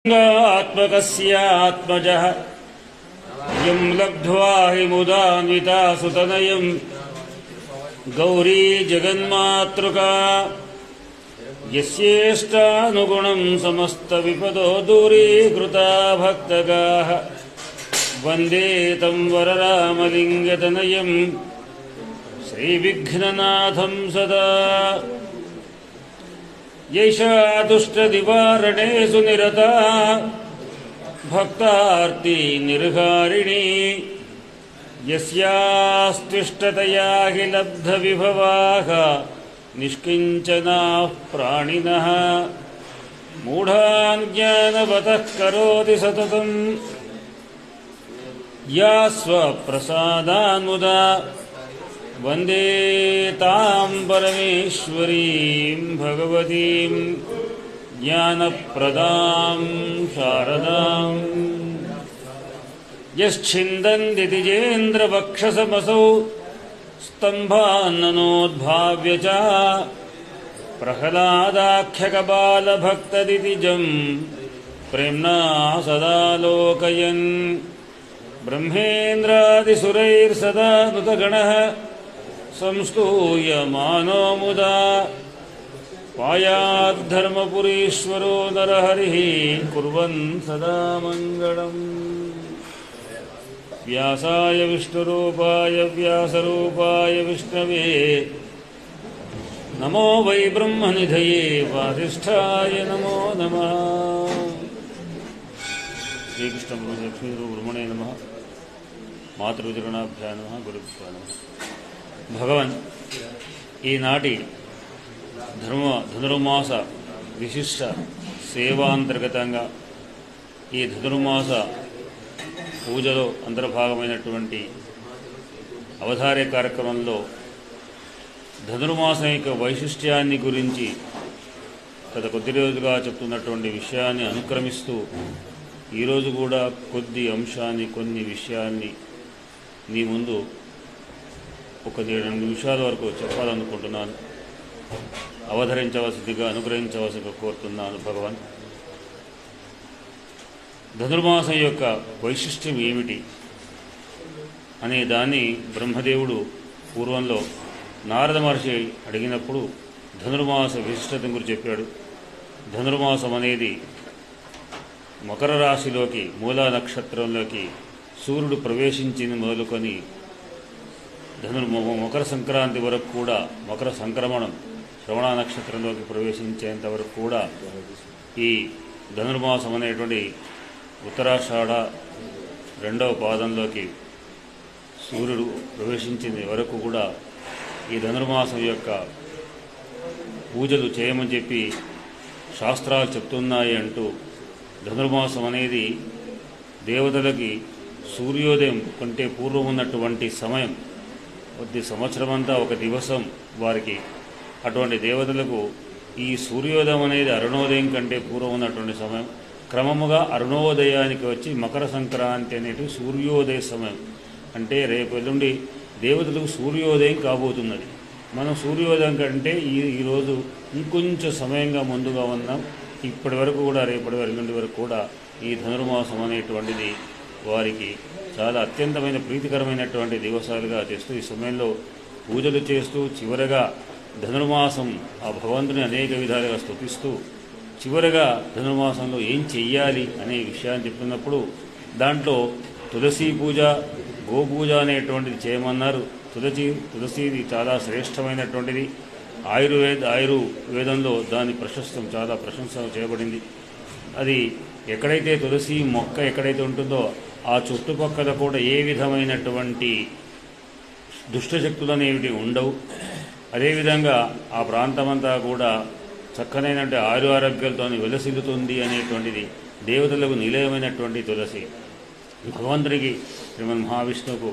आत्मकस्यात्मजः यं लब्ध्वा हि मुदान्विता सुतनयं गौरी जगन्मातृका यस्येष्टानुगुणं समस्तविपदो दूरीकृता भक्तगाः वन्दे तं वररामलिङ्गतनयं श्रीविघ्ननाथं सदा यैषा दुष्टनिवारणेषु निरता भक्तार्ति निर्हारिणी यस्यास्तिष्ठतया हि लब्धविभवाः निष्किञ्चनाः प्राणिनः मूढान् ज्ञानवतः करोति सततं या स्वप्रसादान्मुदा वन्दे तां परमेश्वरीं भगवतीं ज्ञानप्रदां शारदाम् यश्छिन्दन्ति द्विजेन्द्रवक्षसमसौ स्तम्भान्ननोद्भाव्य च प्रह्लादाख्यकबालभक्तदितिजं प्रेम्णा सदा लोकयन् ब्रह्मेन्द्रादिसुरैर्सदा नुतगणः संस्तूयमानो मुदा पायाद्धर्मपुरीश्वरो नरहरिः कुर्वन् सदा मङ्गलम् व्यासाय विष्णुरूपाय व्यासरूपाय विष्णवे नमो वै ब्रह्मनिधये वासिष्ठाय नमो नमः। श्रीकृष्ण लक्ष्मीब्रह्मणे नमः। मातृजगणाभ्यां नमः। गुरुभ्यो नमः। భగవన్ ఈనాటి ధనుర్మాస విశిష్ట సేవాంతర్గతంగా ఈ ధనుర్మాస పూజలో అంతర్భాగమైనటువంటి అవధార్య కార్యక్రమంలో ధనుర్మాసం యొక్క వైశిష్ట్యాన్ని గురించి గత కొద్ది రోజులుగా చెప్తున్నటువంటి విషయాన్ని అనుక్రమిస్తూ ఈరోజు కూడా కొన్ని విషయాన్ని నీ ముందు ఒక 2 నిమిషాల వరకు చెప్పాలనుకుంటున్నాను. అవధరించవలసిందిగా అనుగ్రహించవలసిగా కోరుతున్నాను. భగవాన్, ధనుర్మాసం యొక్క వైశిష్ట్యం ఏమిటి అనే దాన్ని బ్రహ్మదేవుడు పూర్వంలో నారద మహర్షి అడిగినప్పుడు ధనుర్మాస విశిష్టత గురించి చెప్పాడు. ధనుర్మాసం అనేది మకర రాశిలోకి మూలా నక్షత్రంలోకి సూర్యుడు ప్రవేశించింది మొదలుకొని మకర సంక్రాంతి వరకు కూడా, మకర సంక్రమణం శ్రవణ నక్షత్రంలోకి ప్రవేశించేంత వరకు కూడా ఈ ధనుర్మాసం అనేటువంటి ఉత్తరాషాఢ 2వ పాదంలోకి సూర్యుడు ప్రవేశించింది వరకు కూడా ఈ ధనుర్మాసం యొక్క పూజలు చేయమని చెప్పి శాస్త్రాలు చెప్తున్నాయి అంటూ, ధనుర్మాసం అనేది దేవతలకి సూర్యోదయం కంటే పూర్వం ఉన్నటువంటి సమయం. కొద్ది సంవత్సరం అంతా ఒక దివసం వారికి. అటువంటి దేవతలకు ఈ సూర్యోదయం అనేది అరుణోదయం కంటే పూర్వం ఉన్నటువంటి సమయం. క్రమముగా అరుణోదయానికి వచ్చి మకర సంక్రాంతి అనేది సూర్యోదయ సమయం. అంటే రేపు ఎల్లుండి దేవతలకు సూర్యోదయం కాబోతున్నది. మనం సూర్యోదయం కంటే ఈరోజు ఇంకొంచెం సమయంగా ముందుగా ఉన్నాం. ఇప్పటి వరకు కూడా రేపటి ఎల్లుండి వరకు కూడా ఈ ధనుర్మాసం అనేటువంటిది వారికి చాలా అత్యంతమైన ప్రీతికరమైనటువంటి దివసాలుగా చేస్తూ ఈ సమయంలో పూజలు చేస్తూ చివరగా ధనుర్మాసం ఆ భగవంతుని అనేక విధాలుగా స్తుతిస్తూ చివరగా ధనుర్మాసంలో ఏం చెయ్యాలి అనే విషయాన్ని చెప్తున్నప్పుడు దాంట్లో తులసీ పూజ, గోపూజ అనేటువంటిది చేయమన్నారు. తులసిది చాలా శ్రేష్టమైనటువంటిది. ఆయుర్వేదంలో దాని చాలా ప్రశంస చేయబడింది. అది ఎక్కడైతే తులసి మొక్క ఎక్కడైతే ఉంటుందో ఆ చుట్టుపక్కల కూడా ఏ విధమైనటువంటి దుష్టశక్తులు ఉండవు. అదేవిధంగా ఆ ప్రాంతమంతా కూడా చక్కనైనటువంటి ఆరోగ్యాలతో విలసిల్లుతుంది అనేటువంటిది దేవతలకు నిలయమైనటువంటి తులసి. భగవంతుడికి శ్రీమన్ మహావిష్ణువుకు,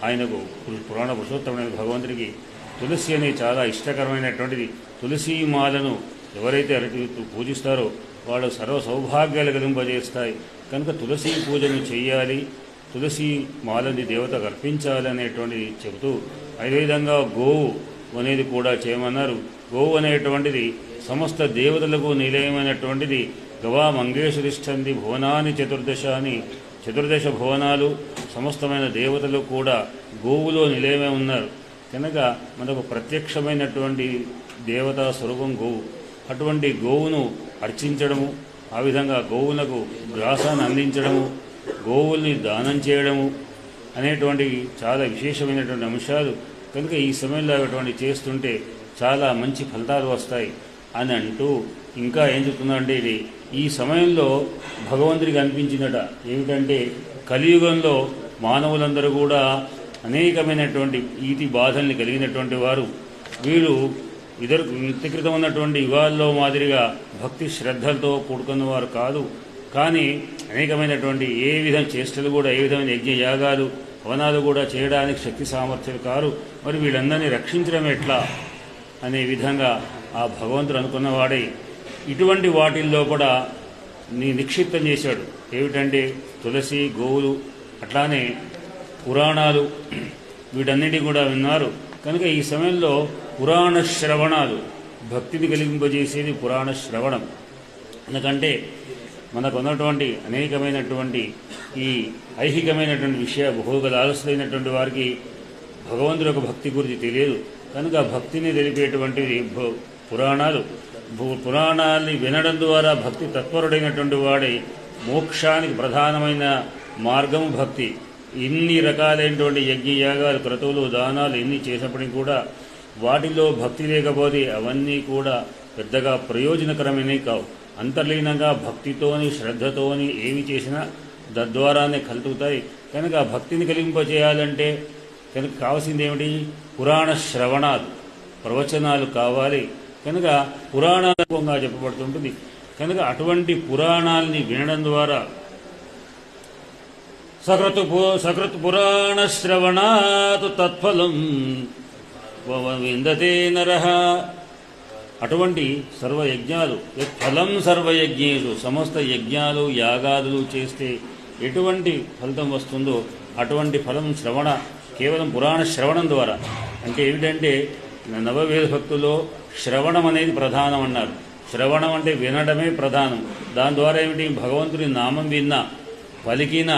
ఆయనకు పురాణ పురుషోత్తమైన భగవంతుడికి తులసి అనేది చాలా ఇష్టకరమైనటువంటిది. తులసి మాలను ఎవరైతే పూజిస్తారో వాళ్ళు సర్వ సౌభాగ్యాలు కలింపజేస్తాయి. కనుక తులసి పూజను చేయాలి, తులసి మాలని దేవతకు అర్పించాలి అనేటువంటిది చెబుతూ, అదేవిధంగా గోవు అనేది కూడా చేయమన్నారు. గోవు అనేటువంటిది సమస్త దేవతలకు నిలయమైనటువంటిది. గవా మంగేషు తిష్టంది భువనాని చతుర్దశ అని చతుర్దశ భువనాలు సమస్తమైన దేవతలు కూడా గోవులో నిలయమే ఉన్నారు కనుక మనకు ప్రత్యక్షమైనటువంటి దేవతా స్వరూపం గోవు. అటువంటి గోవును అర్చించడము, ఆ విధంగా గోవులకు గ్రాసాన్ని అందించడము, గోవుల్ని దానం చేయడము అనేటువంటి చాలా విశేషమైనటువంటి అంశాలు. కనుక ఈ సమయంలో అటువంటి చేస్తుంటే చాలా మంచి ఫలితాలు వస్తాయి అని అంటూ ఇంకా ఏం చెప్తుందంటే ఇది ఈ సమయంలో భగవంతుడికి అనిపించిందట. ఏమిటంటే కలియుగంలో మానవులందరూ కూడా అనేకమైనటువంటి ఈతి బాధల్ని కలిగినటువంటి వారు. వీళ్ళు నిత్యకృతం ఉన్నటువంటి యుగాల్లో మాదిరిగా భక్తి శ్రద్ధలతో కూడుకున్న వారు కాదు. కానీ అనేకమైనటువంటి ఏ విధమైన చేష్టలు కూడా, ఏ విధమైన యజ్ఞ యాగాలు హవనాలు కూడా చేయడానికి శక్తి సామర్థ్యాలు కారు. మరి వీళ్ళందరినీ రక్షించడం ఎట్లా అనే విధంగా ఆ భగవంతుడు అనుకున్నవాడై ఇటువంటి వాటిల్లో కూడా నిక్షిప్తం చేశాడు. ఏమిటంటే తులసి, గోవులు, అట్లానే పురాణాలు వీటన్నిటి కూడా విన్నారు. కనుక ఈ సమయంలో పురాణ శ్రవణాలు, భక్తిని కలిగింపజేసేది పురాణ శ్రవణం. ఎందుకంటే మనకు ఉన్నటువంటి అనేకమైనటువంటి ఈ ఐహికమైనటువంటి విషయ భోగలాలసులైనటువంటి వారికి భగవంతుడి యొక్క భక్తి గురించి తెలియదు. కనుక భక్తిని తెలిపేటువంటిది పురాణాలు. పురాణాన్ని వినడం ద్వారా భక్తి తత్పరుడైనటువంటి వాడై మోక్షానికి ప్రధానమైన మార్గము భక్తి. ఇన్ని రకాలైనటువంటి యజ్ఞయాగాలు, క్రతువులు, దానాలు ఎన్ని చేసినప్పటికీ కూడా వాటిలో భక్తి లేకపోతే అవన్నీ కూడా పెద్దగా ప్రయోజనకరమైనవి కావు. అంతర్లీనంగా భక్తితోని శ్రద్ధతోని ఏమి చేసినా తద్వారానే కలుగుతాయి. కనుక భక్తిని కలిగింపజేయాలంటే కనుక కావాల్సింది ఏమిటి? పురాణ శ్రవణాలు, ప్రవచనాలు కావాలి. కనుక పురాణంగా చెప్పబడుతుంటుంది. కనుక అటువంటి పురాణాలని వినడం ద్వారా సకృత్ పురాణ శ్రవణాత్ తత్ఫలం విందతే నరః. అటువంటి సర్వయజ్ఞాలు, ఫలం సర్వయజ్ఞేషు, సమస్త యజ్ఞాలు యాగాదులు చేస్తే ఎటువంటి ఫలితం వస్తుందో అటువంటి ఫలం కేవలం పురాణ శ్రవణం ద్వారా. అంటే ఏమిటంటే నవవేద భక్తుల్లో శ్రవణం అనేది ప్రధానం అన్నారు. శ్రవణం అంటే వినడమే ప్రధానం. దాని ద్వారా ఏమిటి? భగవంతుని నామం విన్నా పలికినా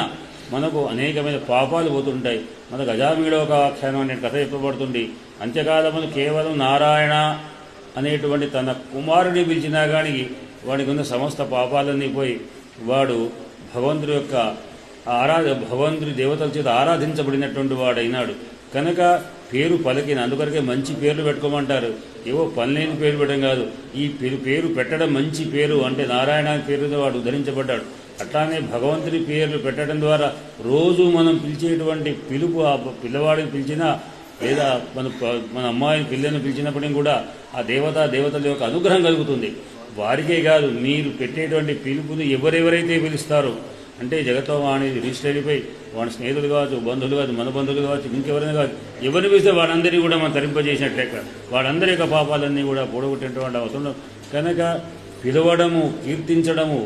మనకు అనేకమైన పాపాలు పోతుంటాయి. మనకు అజామీళోకాఖ్యానం అనే కథ చెప్పబడుతుంది. అంత్యకాలమును కేవలం నారాయణ అనేటువంటి తన కుమారుని పిలిచినా కానీ వాడికి ఉన్న సమస్త పాపాలన్నీ పోయి వాడు భగవంతుడి యొక్క భగవంతుడి దేవతల చేత ఆరాధించబడినటువంటి వాడైనాడు. కనుక పేరు పలికిన అందుకొరకే మంచి పేర్లు పెట్టుకోమంటారు. ఏవో పనిలేని పేరు పెట్టడం కాదు. ఈ పేరు పెట్టడం మంచి పేరు అంటే నారాయణ పేరుతో వాడు ఉద్ధరించబడ్డాడు. అట్లానే భగవంతుని పేర్లు పెట్టడం ద్వారా రోజు మనం పిలిచేటువంటి పిలుపు, ఆ పిల్లవాడిని పిలిచినా లేదా మన అమ్మాయిని పిల్లని పిలిచినప్పటికీ కూడా ఆ దేవతల యొక్క అనుగ్రహం కలుగుతుంది. వారికే కాదు, మీరు పెట్టేటువంటి పిలుపుని ఎవరెవరైతే పిలుస్తారో అంటే జగత్తో వాణి రిజిస్టర్ అయిపోయి వాడి స్నేహితులు కావచ్చు, బంధువులు కావచ్చు, మన బంధువులు కావచ్చు, ఇంకెవరైనా కావచ్చు, ఎవరిని పిలిస్తే వాడందరినీ కూడా మనం తరింపజేసినట్లే. వాడందరి యొక్క పాపాలన్నీ కూడా పూడగొట్టేటువంటి అవసరం. కనుక పిలవడము, కీర్తించడము,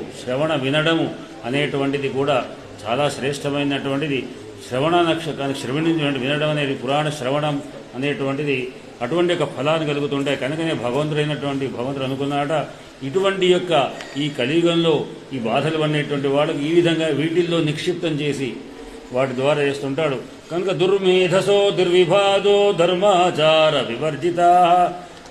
వినడము అనేటువంటిది కూడా చాలా శ్రేష్టమైనటువంటిది. శ్రవణ నక్షత్రానికి శ్రవణించినటువంటి వినడం అనేది పురాణ శ్రవణం అనేటువంటిది అటువంటి యొక్క ఫలాన్ని కలుగుతుంటాయి. కనుకనే భగవంతుడు అనుకున్నాట ఇటువంటి యొక్క ఈ కలియుగంలో ఈ బాధలు అనేటువంటి వాళ్ళకి ఈ విధంగా వీటిల్లో నిక్షిప్తం చేసి వాటి ద్వారా చేస్తుంటాడు. కనుక దుర్మేధసో దుర్విభాదో ధర్మాచార వివర్జిత.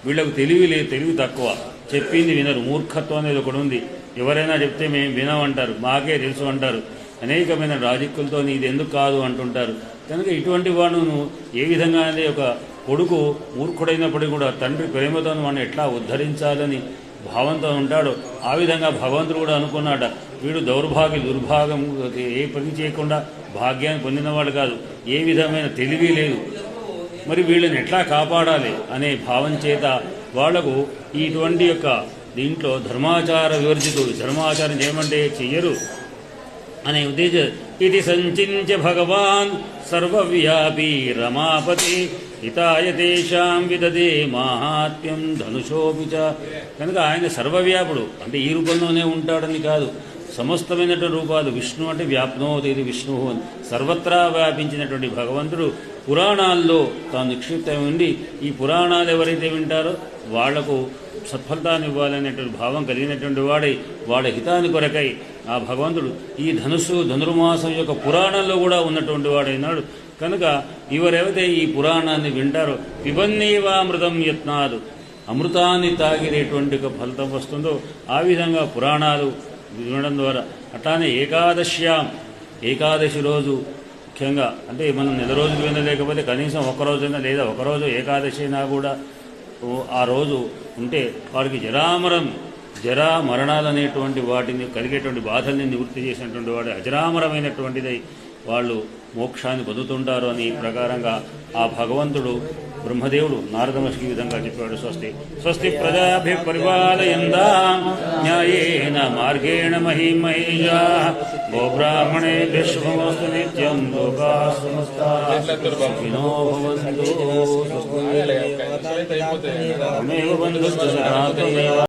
వీళ్ళకు తెలివి తక్కువ, చెప్పింది వినరు. మూర్ఖత్వం అనేది ఒకటి ఉంది. ఎవరైనా చెప్తే మేము వినమంటారు, మాకే తెలుసు అంటారు. అనేకమైన రాజకీయాలతో ఇది ఎందుకు కాదు అంటుంటారు. కనుక ఇటువంటి వాడును ఏ విధంగా అనేది ఒక కొడుకు మూర్ఖుడైనప్పటికీ కూడా తండ్రి ప్రేమతో వాడిని ఎట్లా ఉద్ధరించాలని భావంతో ఉంటాడు. ఆ విధంగా భగవంతుడు కూడా అనుకున్నాడ, వీడు దుర్భాగం ఏ పని చేయకుండా భాగ్యాన్ని పొందినవాడు కాదు, ఏ విధమైన తెలివి లేదు, మరి వీళ్ళని ఎట్లా కాపాడాలి అనే భావం చేత వాళ్లకు ఇటువంటి యొక్క దీంట్లో ధర్మాచార వివర్జితుడు, ధర్మాచారం చేయమంటే చెయ్యరు అనే ఉద్దేశం. ఇది సంచింత్య భగవాన్ సర్వవ్యాపీ రమాపతి హితాయ తేషాం విదదే మాహాత్మ్యం ధనుషోపిచ. కనుక ఆయన సర్వవ్యాపుడు అంటే ఈ రూపంలోనే ఉంటాడని కాదు, సమస్తమైనటువంటి రూపాలు. విష్ణు అంటే వ్యాప్నోతి ఇది విష్ణు అని సర్వత్రా వ్యాపించినటువంటి భగవంతుడు పురాణాల్లో తాను నిక్షిప్తమై ఉండి ఈ పురాణాలు ఎవరైతే వింటారో వాళ్లకు సత్ఫలితాన్ని ఇవ్వాలనేటువంటి భావం కలిగినటువంటి వాడి హితాన్ని కొరకై ఆ భగవంతుడు ఈ ధనుర్మాసం యొక్క పురాణంలో కూడా ఉన్నటువంటి వాడైనాడు. కనుక ఎవరైతే ఈ పురాణాన్ని వింటారో పిబన్నీవామృతం యత్నాలు, అమృతాన్ని తాగినటువంటి ఒక ఫలితం వస్తుందో ఆ విధంగా పురాణాలు వినడం ద్వారా. అట్లానే ఏకాదశి రోజు ముఖ్యంగా అంటే మనం నెల రోజులు వినలేకపోతే కనీసం ఒక్కరోజైనా లేదా ఒకరోజు ఏకాదశి అయినా కూడా ఆ రోజు ఉంటే వాడికి జరా మరణాలు అనేటువంటి వాటిని కలిగేటువంటి బాధల్ని నివృత్తి చేసినటువంటి వాడు అజరామరమైనటువంటిదై వాళ్ళు మోక్షాన్ని పొందుతుంటారు అని ప్రకారంగా ఆ భగవంతుడు బ్రహ్మదేవుడు నారద మహర్షికి విధంగా చెప్పాడు. స్వస్తి ప్రజాభి పరిపాలయంతాం న్యాయేన మార్గేణ మహిమహేషాః గోబ్రాహ్మణేభ్యః శుభమస్తు నిత్యం లోకాః సమస్తాః సుఖినో భవంతు.